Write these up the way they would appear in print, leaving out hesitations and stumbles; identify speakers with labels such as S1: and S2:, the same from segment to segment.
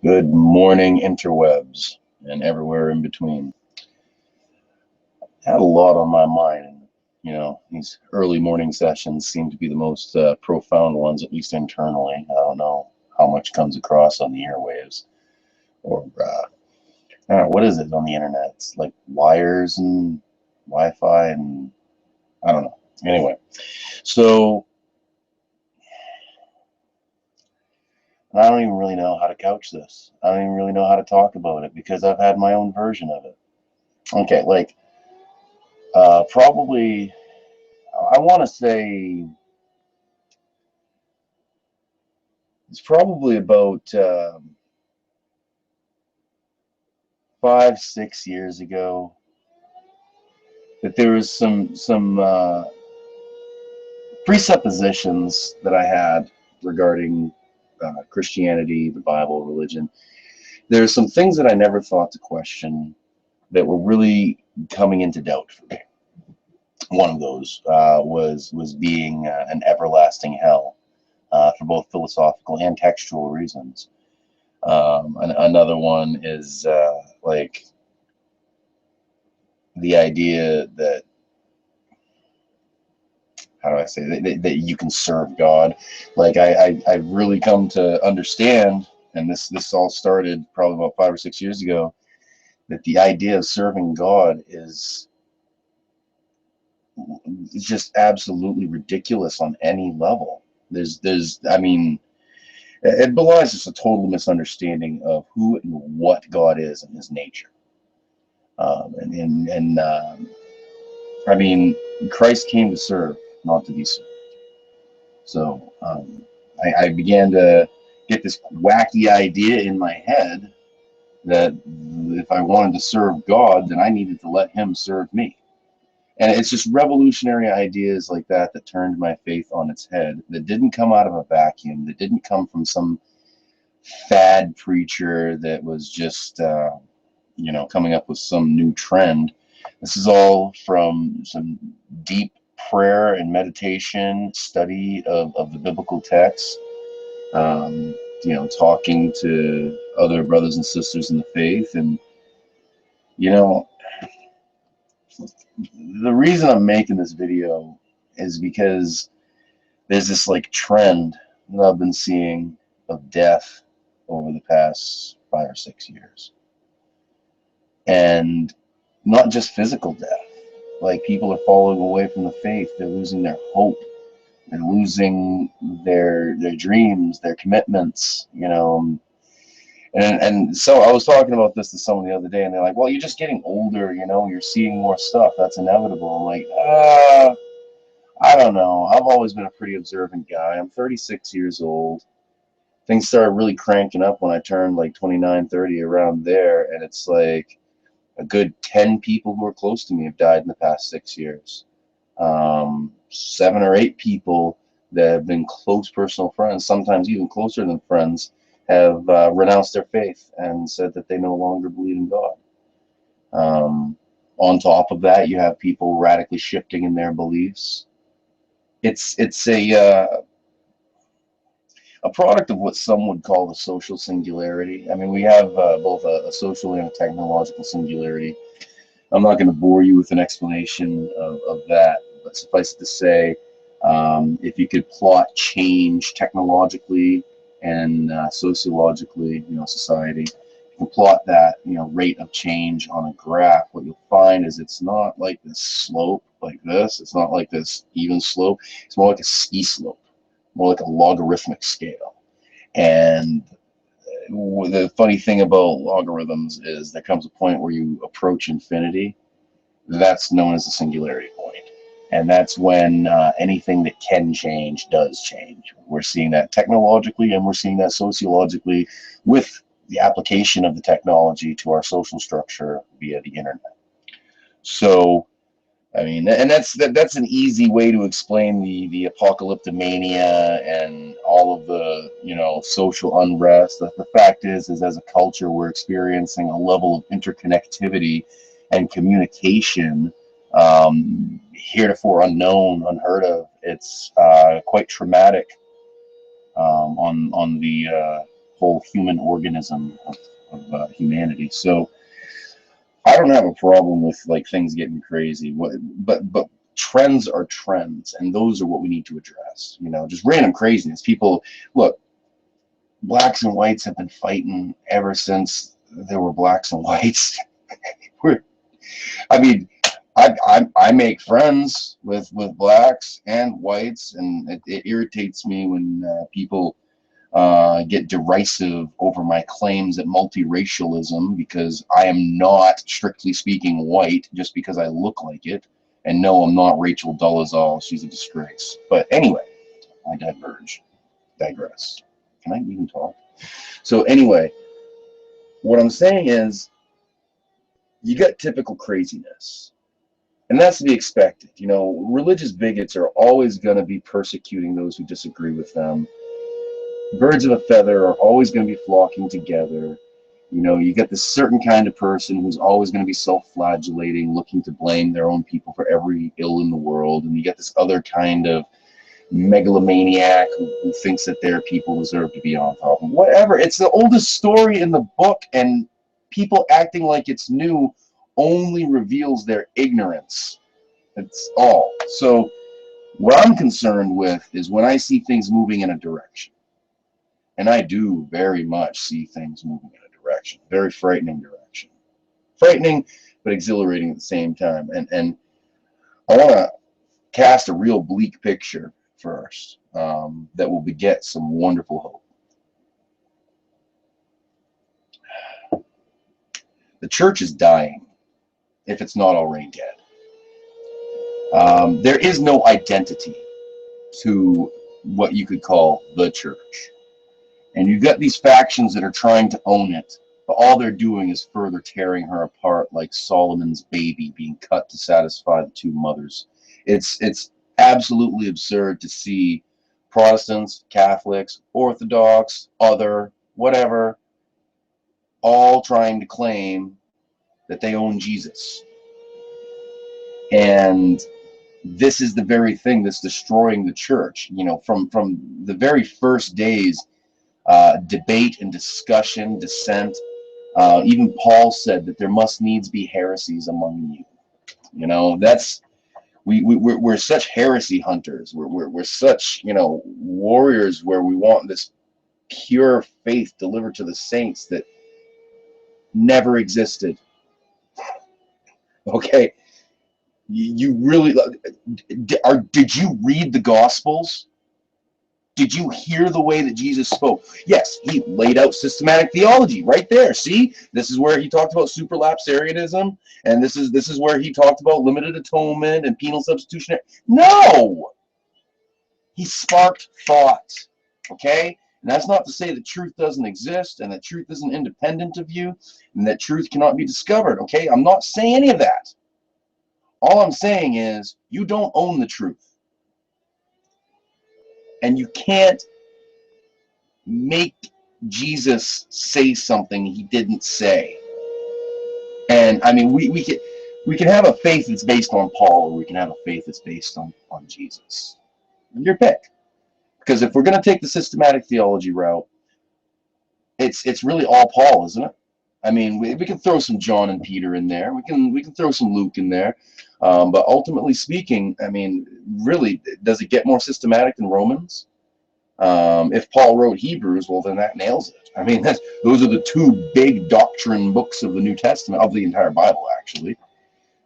S1: Good morning, interwebs, and everywhere in between. Had a lot on my mind, and these early morning sessions seem to be the most profound ones, at least internally. I don't know how much comes across on the airwaves, or I don't know, what is it on the internet? It's like wires and Wi-Fi, and I don't know. Anyway, so I don't even really know how to couch this. I don't even really know how to talk about it because I've had my own version of it. Okay, like probably. I want to say it's probably about 5, 6 years ago that there was some presuppositions that I had regarding Christianity, the Bible, religion. There's some things that I never thought to question that were really coming into doubt for me. One of those was being an everlasting hell for both philosophical and textual reasons. Another one is like the idea that, how do I say that you can serve God. Like I really come to understand, and this all started probably about 5 or 6 years ago, that the idea of serving God is just absolutely ridiculous on any level. I mean, it belies just a total misunderstanding of who and what God is and his nature. I mean, Christ came to serve, not to be served. So I began to get this wacky idea in my head that if I wanted to serve God, then I needed to let him serve me. And it's just revolutionary ideas like that that turned my faith on its head, that didn't come out of a vacuum, that didn't come from some fad preacher that was just, coming up with some new trend. This is all from some deep prayer and meditation, study of the biblical text, talking to other brothers and sisters in the faith. And, the reason I'm making this video is because there's this like trend that I've been seeing of death over the past 5 or 6 years. And not just physical death. Like, people are falling away from the faith. They're losing their hope. They're losing their dreams, their commitments, And so I was talking about this to someone the other day, and they're like, well, you're just getting older, you're seeing more stuff. That's inevitable. I'm like, I don't know. I've always been a pretty observant guy. I'm 36 years old. Things started really cranking up when I turned like 29, 30, around there, and it's like a good 10 people who are close to me have died in the past 6 years. 7 or 8 people that have been close personal friends, sometimes even closer than friends, have renounced their faith and said that they no longer believe in God. On top of that, you have people radically shifting in their beliefs. It's a product of what some would call the social singularity. I mean, we have both a social and a technological singularity. I'm not going to bore you with an explanation of that, but suffice it to say, if you could plot change technologically and sociologically, society, you can plot that, rate of change on a graph. What you'll find is it's not like this slope like this. It's not like this even slope. It's more like a ski slope, more like a logarithmic scale. And the funny thing about logarithms is there comes a point where you approach infinity. That's known as the singularity point. And that's when anything that can change does change. We're seeing that technologically, and we're seeing that sociologically with the application of the technology to our social structure via the internet. So, I mean, and that's an easy way to explain the apocalyptomania and all of the social unrest. The fact is as a culture, we're experiencing a level of interconnectivity and communication heretofore unknown, unheard of. It's quite traumatic on the whole human organism of humanity. So I don't have a problem with like things getting crazy. But trends are trends, and those are what we need to address. You know, just random craziness. People look. Blacks and whites have been fighting ever since there were blacks and whites. We're, I mean, I make friends with blacks and whites, and it irritates me when people get derisive over my claims at multiracialism, because I am not, strictly speaking, white just because I look like it. And no, I'm not Rachel Dolezal. She's a disgrace. But anyway, I digress. Can I even talk? So anyway, what I'm saying is, you got typical craziness. And that's to be expected. You know, religious bigots are always going to be persecuting those who disagree with them. Birds of a feather are always going to be flocking together. You know, you get this certain kind of person who's always going to be self-flagellating, looking to blame their own people for every ill in the world. And you get this other kind of megalomaniac who thinks that their people deserve to be on top. Whatever. It's the oldest story in the book, and people acting like it's new only reveals their ignorance. That's all. So what I'm concerned with is when I see things moving in a direction. And I do very much see things moving in a direction, very frightening direction. Frightening, but exhilarating at the same time. And I want to cast a real bleak picture first that will beget some wonderful hope. The church is dying, if it's not already dead. There is no identity to what you could call the church. And you've got these factions that are trying to own it, but all they're doing is further tearing her apart, like Solomon's baby being cut to satisfy the two mothers. It's absolutely absurd to see Protestants, Catholics, Orthodox, other, whatever, all trying to claim that they own Jesus. And this is the very thing that's destroying the church. You know, from the very first days, debate and discussion, dissent. Even Paul said that there must needs be heresies among you. You know, that's we're such heresy hunters. We're such, you know, warriors where we want this pure faith delivered to the saints that never existed. Okay, you really did you read the Gospels? Did you hear the way that Jesus spoke? Yes, he laid out systematic theology right there. See, this is where he talked about supralapsarianism, and this is where he talked about limited atonement and penal substitution. No, he sparked thought. Okay, and that's not to say that truth doesn't exist and that truth isn't independent of you and that truth cannot be discovered. Okay, I'm not saying any of that. All I'm saying is you don't own the truth. And you can't make Jesus say something he didn't say. And I mean, we can have a faith that's based on Paul, or we can have a faith that's based on Jesus. Your pick. Because if we're going to take the systematic theology route, it's really all Paul, isn't it? I mean, we can throw some John and Peter in there. We can throw some Luke in there. But ultimately speaking, I mean, really, does it get more systematic than Romans? If Paul wrote Hebrews, well, then that nails it. I mean, those are the two big doctrine books of the New Testament, of the entire Bible, actually.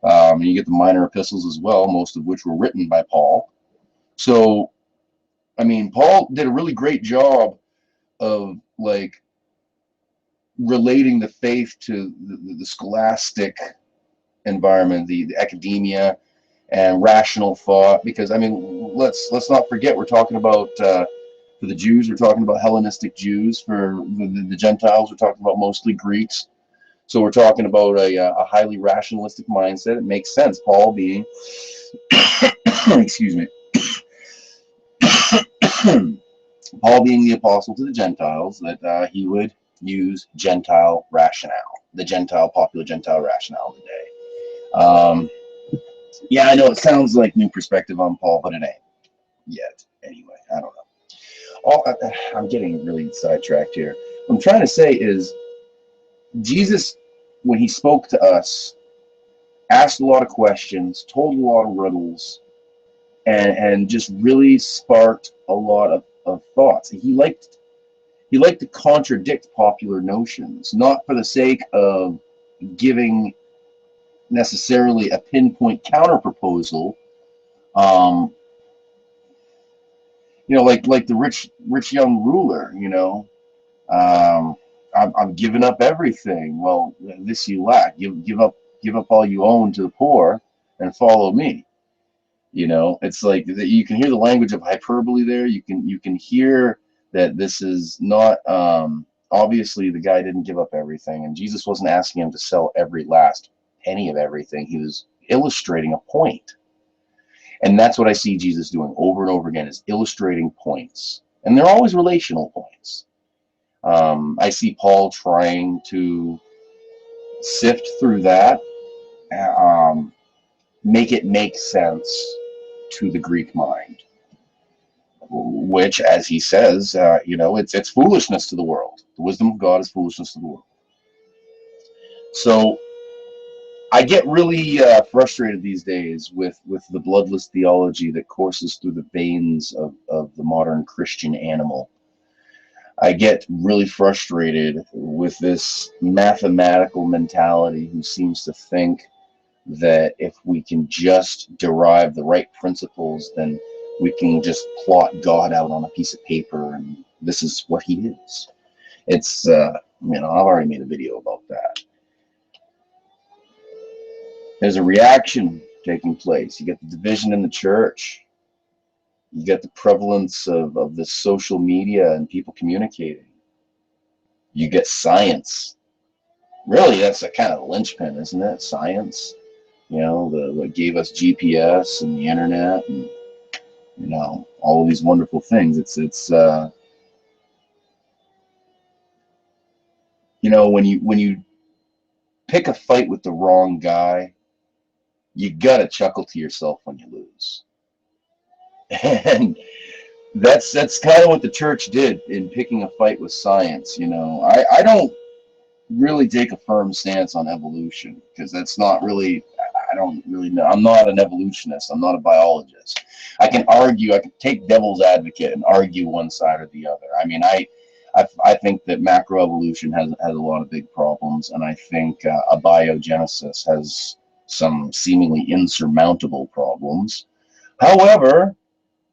S1: You get the minor epistles as well, most of which were written by Paul. So, I mean, Paul did a really great job of, like, relating the faith to the scholastic environment, the academia, and rational thought. Because, I mean, let's not forget, we're talking about for the Jews, we're talking about Hellenistic Jews. For the Gentiles, we're talking about mostly Greeks. So we're talking about a highly rationalistic mindset. It makes sense. Paul being, excuse me, Paul being the apostle to the Gentiles, that he would use Gentile rationale, the popular Gentile rationale today. Yeah, I know it sounds like new perspective on Paul, but it ain't yet. Anyway, I don't know. I'm getting really sidetracked here. What I'm trying to say is Jesus, when he spoke to us, asked a lot of questions, told a lot of riddles, and just really sparked a lot of thoughts. He liked to contradict popular notions, not for the sake of giving necessarily a pinpoint counter proposal. Um, like the rich young ruler. Um, I'm giving up everything. Well, this you lack. Give up all you own to the poor, and follow me. It's like you can hear the language of hyperbole there. You can hear that this is not obviously the guy didn't give up everything, and Jesus wasn't asking him to sell every last penny of everything. He was illustrating a point, and that's what I see Jesus doing over and over again, is illustrating points, and they're always relational points. I see Paul trying to sift through that, um, make it make sense to the Greek mind, which, as he says, it's foolishness to the world. The wisdom of God is foolishness to the world. So I get really frustrated these days with the bloodless theology that courses through the veins of the modern Christian animal. I get really frustrated with this mathematical mentality who seems to think that if we can just derive the right principles, then we can just plot God out on a piece of paper and this is what he is. It's, I've already made a video about that. There's a reaction taking place. You get the division in the church. You get the prevalence of this social media and people communicating. You get science. Really, that's a kind of linchpin, isn't it? Science. What gave us GPS and the internet and all of these wonderful things. When you pick a fight with the wrong guy, you gotta chuckle to yourself when you lose. And that's kind of what the church did in picking a fight with science. I don't really take a firm stance on evolution because that's not really, I don't really know. I'm not an evolutionist. I'm not a biologist. I can take devil's advocate and argue one side or the other. I mean, I think that macroevolution has a lot of big problems, and I think abiogenesis has some seemingly insurmountable problems. However,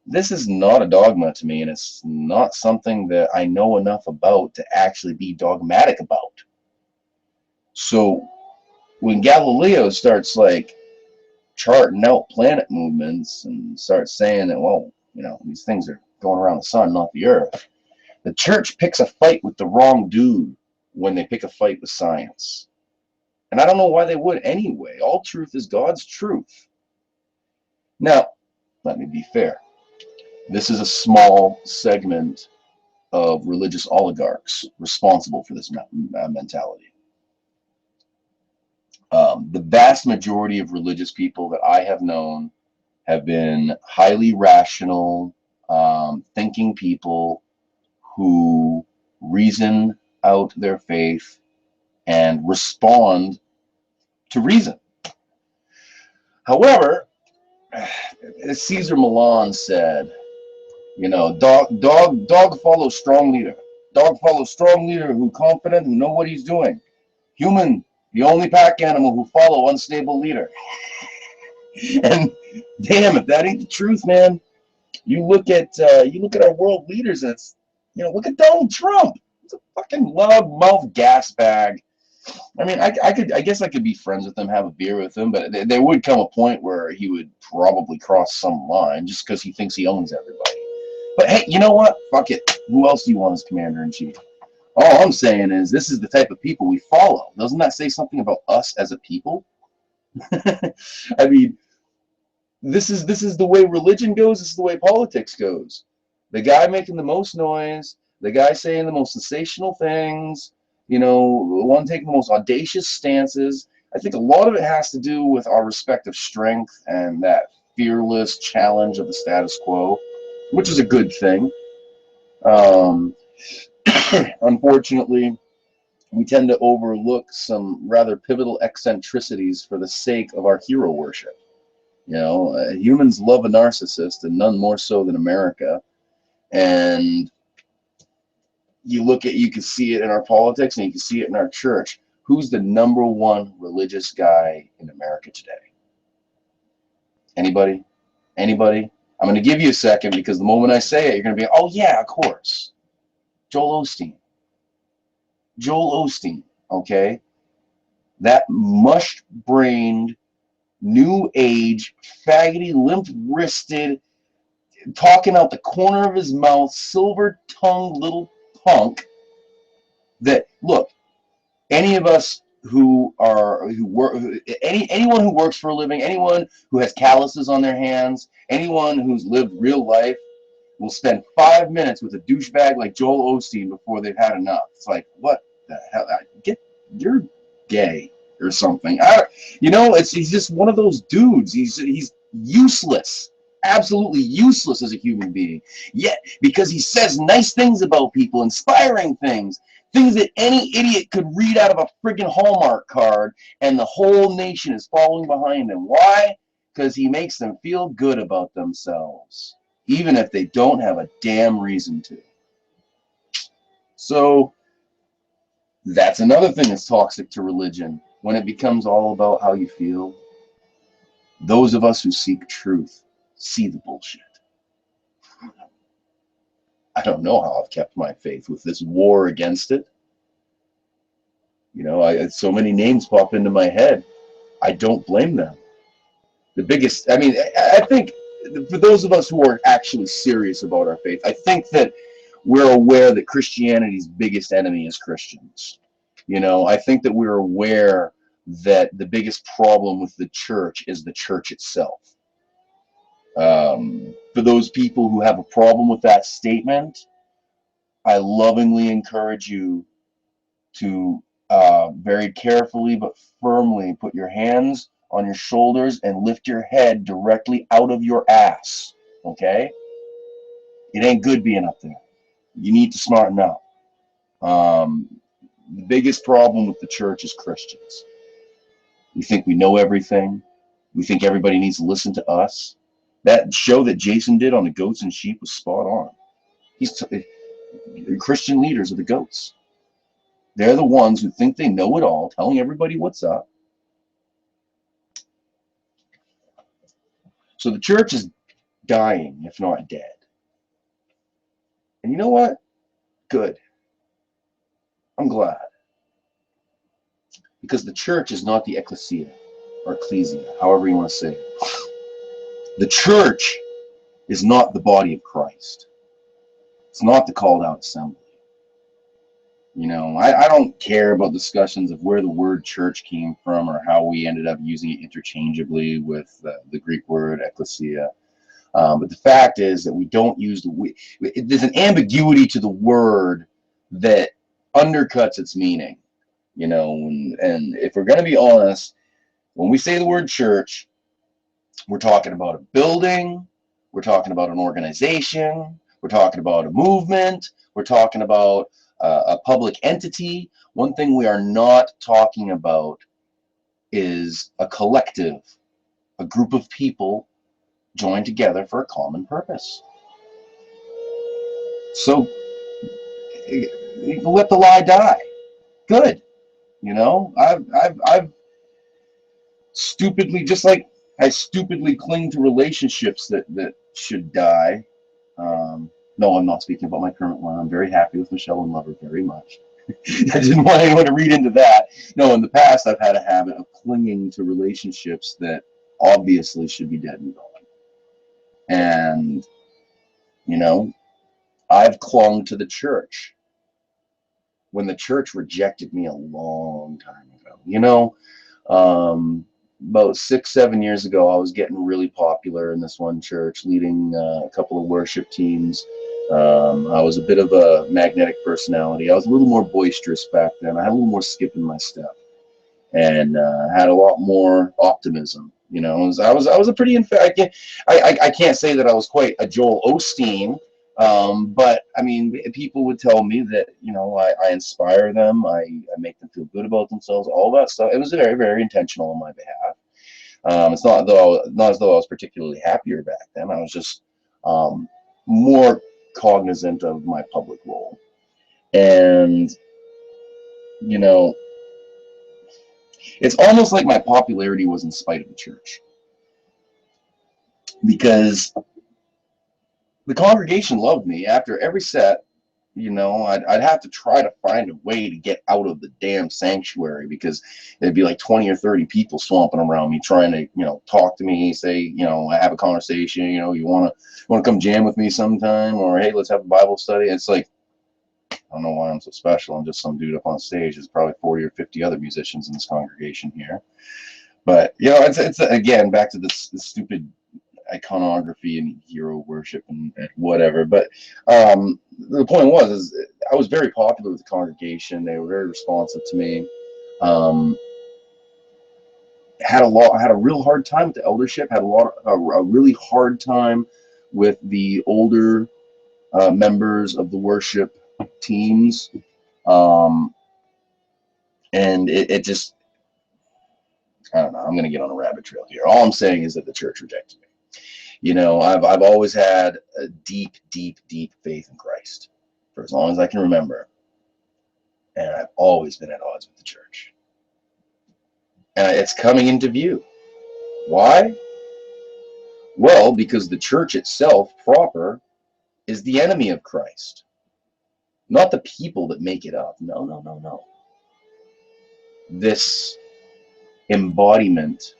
S1: this is not a dogma to me, and it's not something that I know enough about to actually be dogmatic about. So when Galileo starts charting out planet movements and starts saying that, well, these things are going around the sun, not the earth, the church picks a fight with the wrong dude when they pick a fight with science. And I don't know why they would anyway. All truth is God's truth. Now, let me be fair. This is a small segment of religious oligarchs responsible for this mentality. The vast majority of religious people that I have known have been highly rational, thinking people who reason out their faith and respond to reason. However, as Caesar Milan said, dog follows strong leader. Dog follows strong leader who confident, who know what he's doing. Human, the only pack animal who follow unstable leader. And damn, if that ain't the truth, man. You look at our world leaders, and it's, look at Donald Trump. He's a fucking loud-mouthed gas bag. I mean, I guess I could be friends with him, have a beer with him, but there would come a point where he would probably cross some line just because he thinks he owns everybody. But hey, you know what? Fuck it. Who else do you want as commander-in-chief? All I'm saying is this is the type of people we follow. Doesn't that say something about us as a people? I mean, this is the way religion goes. This is the way politics goes. The guy making the most noise, the guy saying the most sensational things, the one taking the most audacious stances. I think a lot of it has to do with our respective strength and that fearless challenge of the status quo, which is a good thing. Unfortunately, we tend to overlook some rather pivotal eccentricities for the sake of our hero worship. Humans love a narcissist, and none more so than America. And you can see it in our politics, and you can see it in our church. Who's the number one religious guy in America today? Anybody? Anybody? I'm going to give you a second, because the moment I say it, you're going to be, oh yeah, of course. Joel Osteen. Joel Osteen, okay? That mush-brained, new age, faggoty, limp-wristed, talking out the corner of his mouth, silver-tongued little punk that, look, any of us anyone who works for a living, anyone who has calluses on their hands, anyone who's lived real life will spend 5 minutes with a douchebag like Joel Osteen before they've had enough. It's like, what the hell? You're gay or something. He's just one of those dudes. He's useless, absolutely useless as a human being. Yet, because he says nice things about people, inspiring things that any idiot could read out of a friggin' Hallmark card, and the whole nation is following behind him. Why? Because he makes them feel good about themselves, even if they don't have a damn reason to. So that's another thing that's toxic to religion, when it becomes all about how you feel. Those of us who seek truth see the bullshit. I don't know how I've kept my faith with this war against it. So many names pop into my head. I don't blame them. I think for those of us who are actually serious about our faith, I think that we're aware that Christianity's biggest enemy is Christians. I think that we're aware that the biggest problem with the church is the church itself. For those people who have a problem with that statement, I lovingly encourage you to very carefully but firmly put your hands on your shoulders and lift your head directly out of your ass. Okay? It ain't good being up there. You need to smarten up. The biggest problem with the church is Christians. We think we know everything. We think everybody needs to listen to us. That show that Jason did on the goats and sheep was spot on. Christian leaders are the goats. They're the ones who think they know it all, telling everybody what's up. So the church is dying, if not dead. And you know what? Good. I'm glad. Because the church is not the ecclesia, or ecclesia, however you want to say it. The church is not the body of Christ. It's not the called out assembly. I don't care about discussions of where the word church came from or how we ended up using it interchangeably with the Greek word ecclesia. But the fact is that we don't use there's an ambiguity to the word that undercuts its meaning. And if we're going to be honest, when we say the word church, we're talking about a building, we're talking about an organization, we're talking about a movement, we're talking about a public entity. One thing we are not talking about is a collective, a group of people joined together for a common purpose. So let the lie die. Good. I've stupidly, just like I stupidly cling to relationships that should die. No, I'm not speaking about my current one. I'm very happy with Michelle and love her very much. I didn't want anyone to read into that. No, in the past, I've had a habit of clinging to relationships that obviously should be dead and gone. And, I've clung to the church when the church rejected me a long time ago. About 6-7 years ago, I was getting really popular in this one church, leading a couple of worship teams. I was a bit of a magnetic personality. I was a little more boisterous back then. I had a little more skip in my step, and had a lot more optimism. I was a pretty. I can't say that I was quite a Joel Osteen, But I mean, people would tell me that, I inspire them, I make them feel good about themselves, all that stuff. It was very, very intentional on my behalf. It's not as though I was particularly happier back then. I was just um, more cognizant of my public role. And, you know, it's almost like my popularity was in spite of the church, because the congregation loved me. After every set, I'd have to try to find a way to get out of the damn sanctuary, because there'd be like 20 or 30 people swamping around me trying to, talk to me, say, have a conversation, you want to come jam with me sometime, or hey, let's have a Bible study. It's like, I don't know why I'm so special. I'm just some dude up on stage. There's probably 40 or 50 other musicians in this congregation here. But, it's again, back to this stupid iconography and hero worship and whatever. But the point is I was very popular with the congregation. They were very responsive to me. Um, had a real hard time with the eldership. Had a really hard time with the older members of the worship teams. Um, and it just, I don't know. I'm going to get on a rabbit trail here. All I'm saying is that the church rejected me. I've always had a deep, deep, deep faith in Christ for as long as I can remember. And I've always been at odds with the church. And it's coming into view. Why? Well, because the church itself proper is the enemy of Christ. Not the people that make it up. No, no, no, no. This embodiment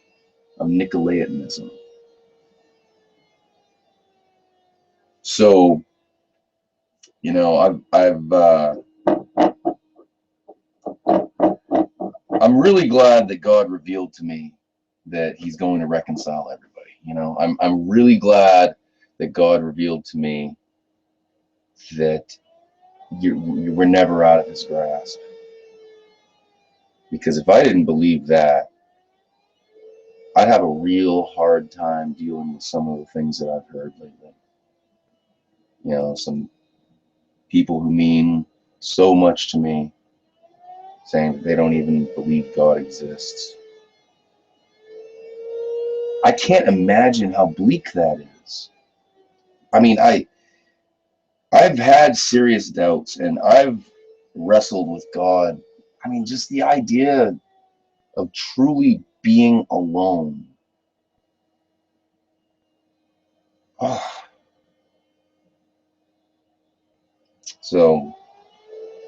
S1: of Nicolaitanism. So, I'm really glad that God revealed to me that He's going to reconcile everybody. I'm really glad that God revealed to me that you were never out of His grasp. Because if I didn't believe that, I'd have a real hard time dealing with some of the things that I've heard lately. Some people who mean so much to me saying that they don't even believe God exists. I can't imagine how bleak that is. I mean, I've had serious doubts, and I've wrestled with God. I mean, just the idea of truly being alone. Oh. So,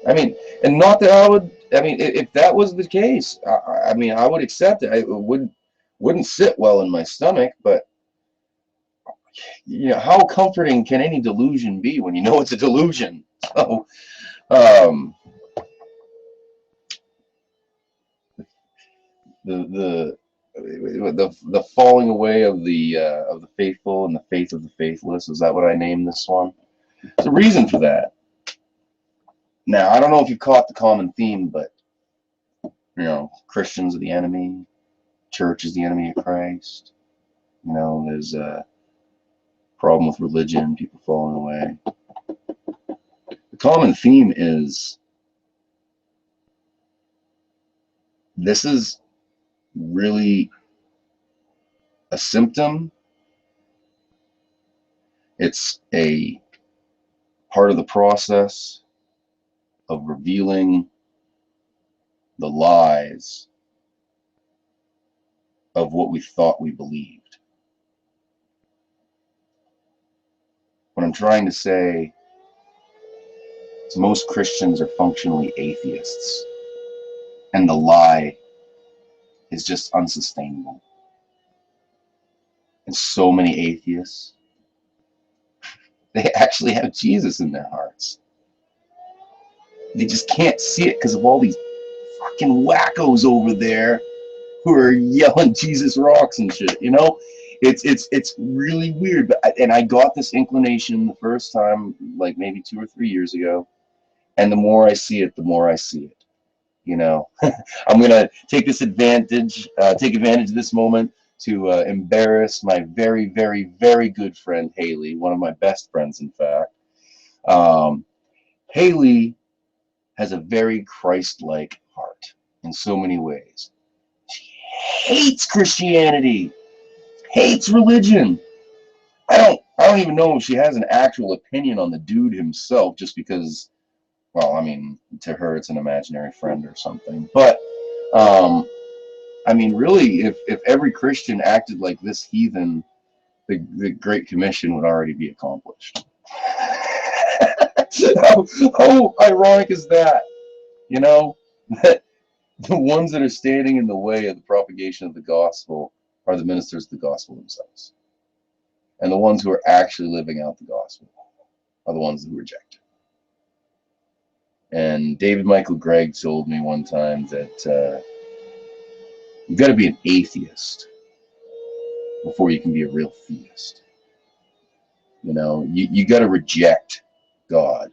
S1: I mean, and not that I mean, if that was the case, I mean, I would accept it. It wouldn't sit well in my stomach, but how comforting can any delusion be when you know it's a delusion? So, um, the the falling away of the faithful and the faith of the faithless, is that what I named this one? There's a reason for that. Now, I don't know if you caught the common theme, but Christians are the enemy, church is the enemy of Christ. There's a problem with religion, people falling away. The common theme is this is really a symptom. It's a part of the process of revealing the lies of what we thought we believed. What I'm trying to say is most Christians are functionally atheists, and the lie is just unsustainable. And so many atheists, they actually have Jesus in their hearts. They just can't see it because of all these fucking wackos over there who are yelling Jesus rocks and shit. It's really weird. And I got this inclination the first time, like maybe 2 or 3 years ago. And the more I see it, the more I see it. I'm gonna take advantage of this moment to embarrass my very, very, very good friend Haley, one of my best friends, in fact. Um, Haley has a very Christ-like heart in so many ways. She hates Christianity, hates religion. I don't even know if she has an actual opinion on the dude himself, just because, well, I mean, to her it's an imaginary friend or something. But um, I mean, really, if every Christian acted like this heathen, the Great Commission would already be accomplished. How ironic is that? You know, that the ones that are standing in the way of the propagation of the gospel are the ministers of the gospel themselves. And the ones who are actually living out the gospel are the ones who reject it. And David Michael Gregg told me one time that you've got to be an atheist before you can be a real theist. You know, you got to reject God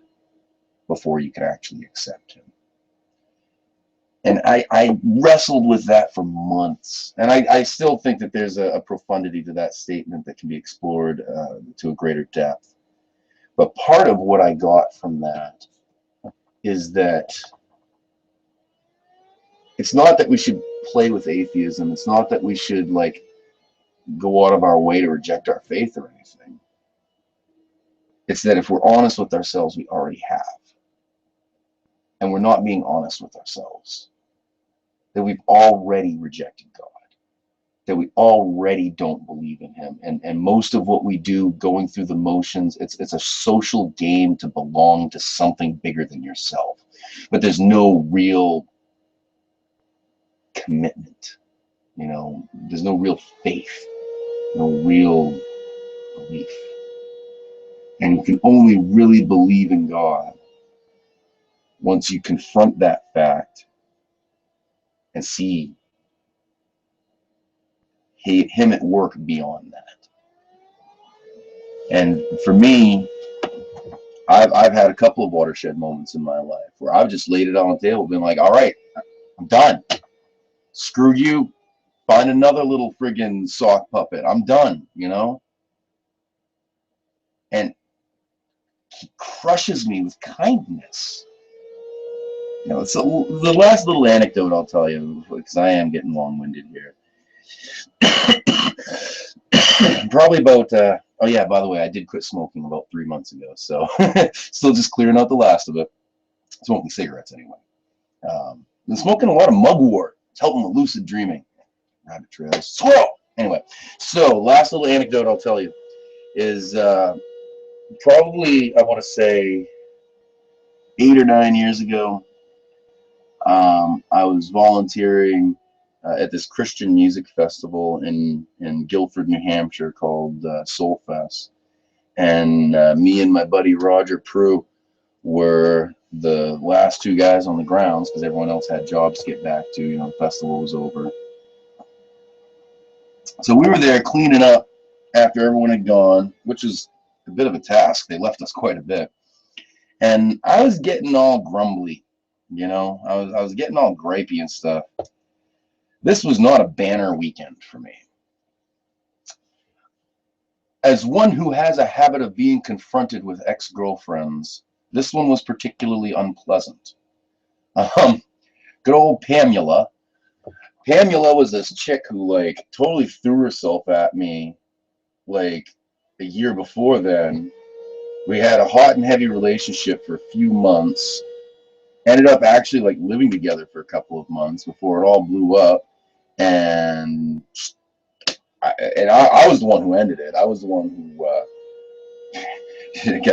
S1: before you can actually accept him. And I wrestled with that for months. And I still think that there's a profundity to that statement that can be explored to a greater depth. But part of what I got from that is that it's not that we should play with atheism. It's not that we should, like, go out of our way to reject our faith or anything. It's that if we're honest with ourselves, we already have. And we're not being honest with ourselves. That we've already rejected God. That we already don't believe in him. And most of what we do, going through the motions, it's a social game to belong to something bigger than yourself. But there's no real commitment. You know, there's no real faith, no real belief. And you can only really believe in God once you confront that fact and see him at work beyond that. And for me, I've had a couple of watershed moments in my life where I've just laid it on the table, been like, all right, I'm done. Screw you. Find another little friggin' sock puppet. I'm done, you know? And he crushes me with kindness. You know, so the last little anecdote I'll tell you, because I am getting long-winded here. Probably about, oh yeah, by the way, I did quit smoking about 3 months ago, so still just clearing out the last of it. Smoking cigarettes anyway. Been smoking a lot of mugwort. It's helping with lucid dreaming. Rabbit trails. Squirrel! Anyway, so last little anecdote I'll tell you is probably, I want to say, 8 or 9 years ago, I was volunteering at this Christian music festival in Guilford, New Hampshire called Soul Fest. And me and my buddy Roger Prue were the last two guys on the grounds because everyone else had jobs to get back to. You know, the festival was over. So we were there cleaning up after everyone had gone, which was a bit of a task. They left us quite a bit. And I was getting all grumbly, you know. I was getting all gripey and stuff. This was not a banner weekend for me. As one who has a habit of being confronted with ex-girlfriends, this one was particularly unpleasant. Good old Pamela. Pamela was this chick who, like, totally threw herself at me, like, a year before then. We had a hot and heavy relationship for a few months. Ended up actually, like, living together for a couple of months before it all blew up. And I was the one who ended it. I was the one who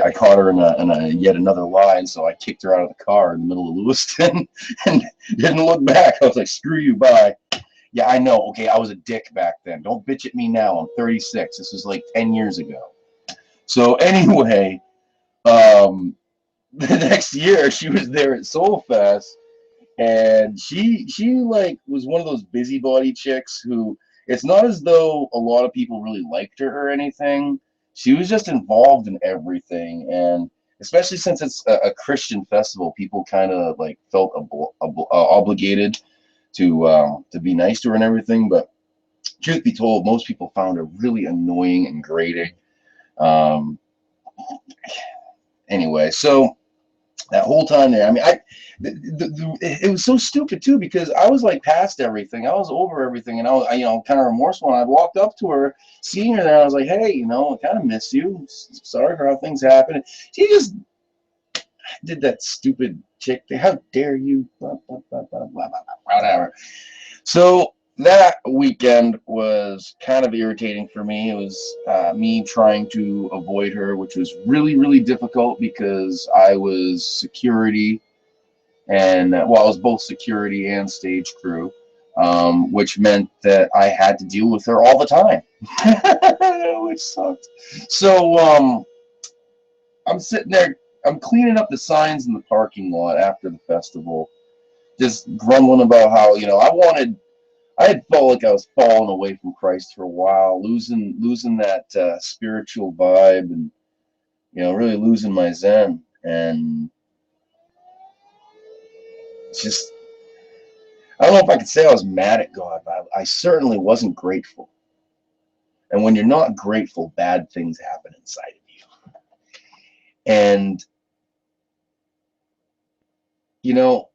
S1: I caught her in a yet another lie, and so I kicked her out of the car in the middle of Lewiston and didn't look back. I was like, screw you, bye. Yeah, I know. Okay, I was a dick back then. Don't bitch at me now. I'm 36. This was like 10 years ago. So anyway, the next year she was there at Soul Fest, and she like was one of those busybody chicks who, it's not as though a lot of people really liked her or anything. She was just involved in everything, and especially since it's a Christian festival, people kind of like felt obligated to be nice to her and everything. But truth be told, most people found her really annoying and grating. Um, Anyway, so that whole time there, I mean, it was so stupid too, because I was like past everything, I was over everything, and kind of remorseful. And I walked up to her, seeing her there, I was like, hey, I kind of miss you. Sorry for how things happened. She just did that stupid chick thing. How dare you? Blah, blah, blah, blah, blah, blah, whatever. So that weekend was kind of irritating for me. It was me trying to avoid her, which was really, really difficult because I was security, and well, I was both security and stage crew, which meant that I had to deal with her all the time, which sucked. So I'm sitting there, I'm cleaning up the signs in the parking lot after the festival, just grumbling about how I had felt like I was falling away from Christ for a while, losing that spiritual vibe, and really losing my zen. And it's just, I don't know if I could say I was mad at God, but I certainly wasn't grateful. And when you're not grateful, bad things happen inside of you. And you know,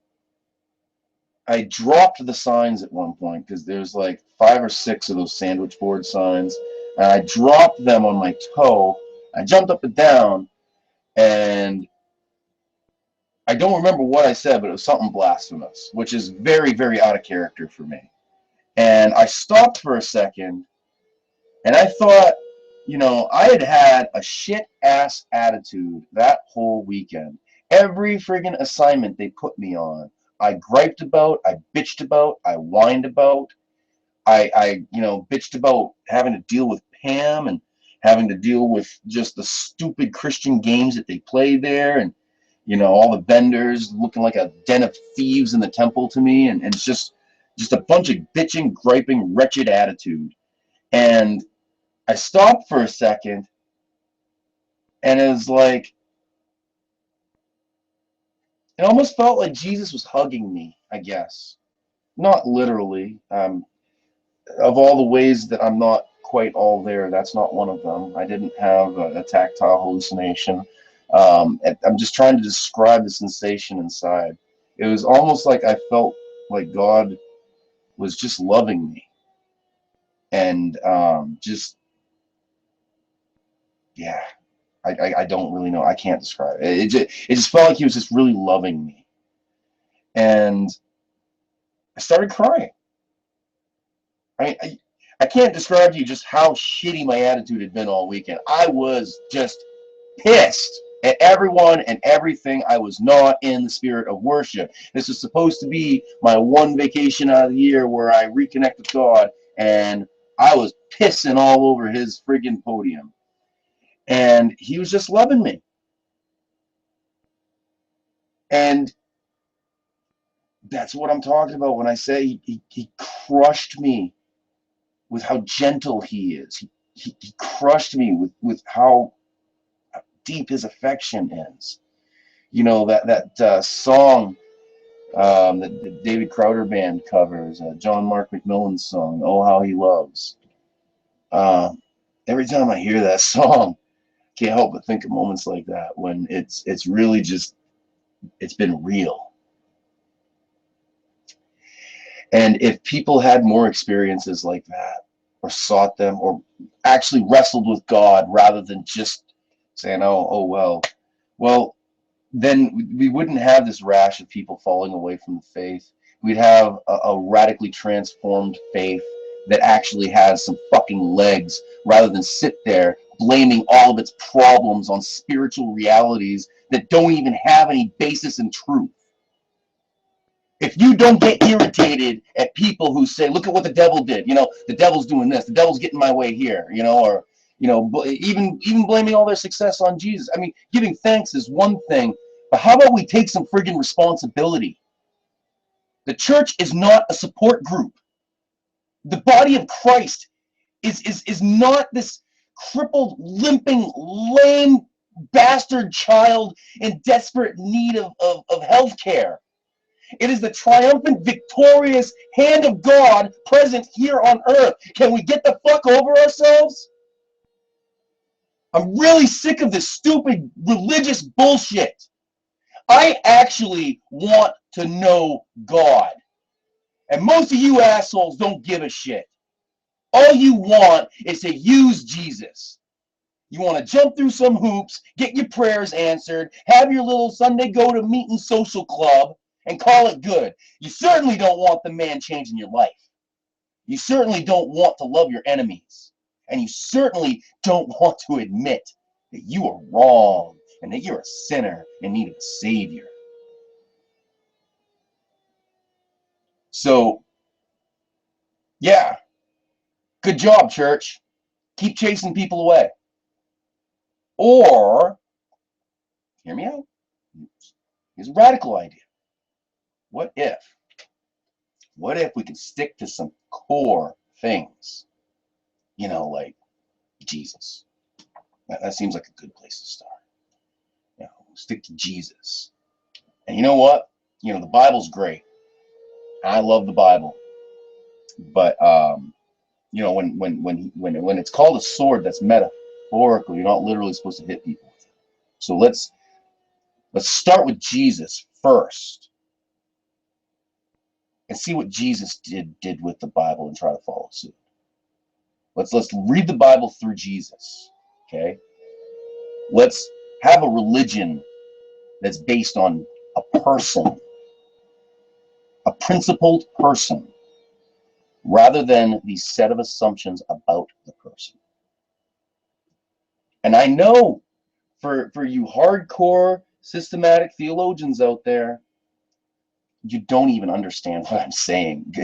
S1: I dropped the signs at one point because there's like 5 or 6 of those sandwich board signs, and I dropped them on my toe. I jumped up and down, and I don't remember what I said, but it was something blasphemous, which is very, very out of character for me. And I stopped for a second, and I thought, I had had a shit ass attitude that whole weekend. Every friggin' assignment they put me on, I griped about, I bitched about, I whined about. I bitched about having to deal with Pam and having to deal with just the stupid Christian games that they play there, and all the vendors looking like a den of thieves in the temple to me, and it's just a bunch of bitching, griping, wretched attitude. And I stopped for a second, and it was like, it almost felt like Jesus was hugging me, I guess. Not literally. Of all the ways that I'm not quite all there, that's not one of them. I didn't have a tactile hallucination. I'm just trying to describe the sensation inside. It was almost like I felt like God was just loving me, and yeah, I don't really know. I can't describe it. It just felt like he was just really loving me, and I started crying. I can't describe to you just how shitty my attitude had been all weekend. I was just pissed at everyone and everything. I was not in the spirit of worship. This is supposed to be my one vacation out of the year where I reconnect with God, and I was pissing all over his friggin' podium. And he was just loving me. And that's what I'm talking about when I say he crushed me with how gentle he is. He crushed me with how deep his affection is. That song that the David Crowder Band covers, John Mark McMillan's song, "Oh How He Loves." Uh, every time I hear that song, I can't help but think of moments like that when it's really just, it's been real. And if people had more experiences like that, or sought them, or actually wrestled with God rather than just saying, oh well, then we wouldn't have this rash of people falling away from the faith. We'd have a radically transformed faith that actually has some fucking legs, rather than sit there blaming all of its problems on spiritual realities that don't even have any basis in truth. If you don't get irritated at people who say, look at what the devil did, the devil's doing this, the devil's getting my way here, or even blaming all their success on Jesus. I mean, giving thanks is one thing, but how about we take some friggin' responsibility? The church is not a support group. The body of Christ is not this crippled, limping, lame bastard child in desperate need of health care. It is the triumphant, victorious hand of God present here on earth. Can we get the fuck over ourselves? I'm really sick of this stupid religious bullshit. I actually want to know God. And most of you assholes don't give a shit. All you want is to use Jesus. You want to jump through some hoops, get your prayers answered, have your little Sunday go to meeting social club, and call it good. You certainly don't want the man changing your life. You certainly don't want to love your enemies. And you certainly don't want to admit that you are wrong and that you're a sinner in need of a savior. So, yeah, good job, church. Keep chasing people away. Or, hear me out. Here's a radical idea. What if? What if we could stick to some core things? Like Jesus. That seems like a good place to start. Stick to Jesus. And you know what? The Bible's great. I love the Bible. But when it's called a sword, that's metaphorical. You're not literally supposed to hit people with it. So let's start with Jesus first and see what Jesus did with the Bible and try to follow suit. Let's read the Bible through Jesus. Okay? Let's have a religion that's based on a person, a principled person, rather than these set of assumptions about the person. And I know for you hardcore systematic theologians out there, you don't even understand what I'm saying.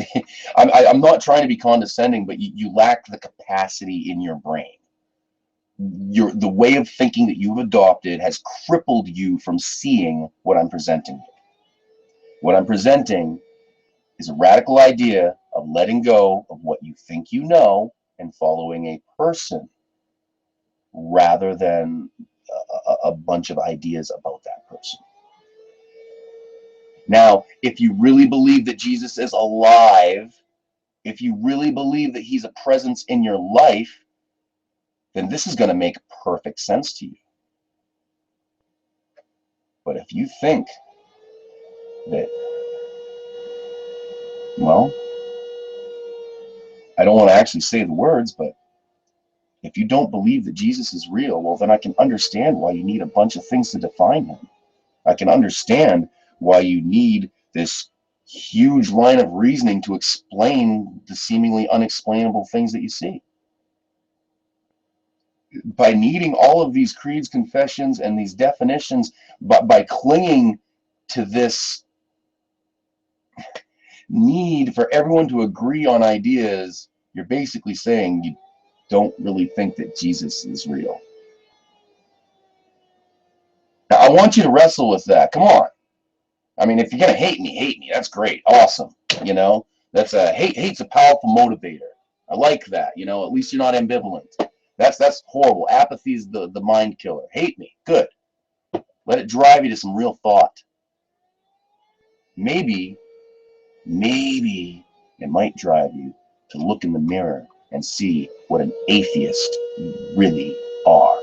S1: I'm not trying to be condescending, but you lack the capacity in your brain. The way of thinking that you've adopted has crippled you from seeing what I'm presenting. What I'm presenting is a radical idea of letting go of what you think you know and following a person rather than a bunch of ideas about that person. Now, if you really believe that Jesus is alive, if you really believe that he's a presence in your life, then this is going to make perfect sense to you. But if you think that, well, I don't want to actually say the words, but if you don't believe that Jesus is real, well, then I can understand why you need a bunch of things to define him. I can understand why you need this huge line of reasoning to explain the seemingly unexplainable things that you see. By needing all of these creeds, confessions, and these definitions, but by clinging to this need for everyone to agree on ideas, you're basically saying you don't really think that Jesus is real. Now, I want you to wrestle with that. Come on. I mean, if you're gonna hate me. That's great, awesome. That's hate's a powerful motivator. I like that. At least you're not ambivalent. That's horrible. Apathy is the mind killer. Hate me, good. Let it drive you to some real thought. Maybe it might drive you to look in the mirror and see what an atheist you really are.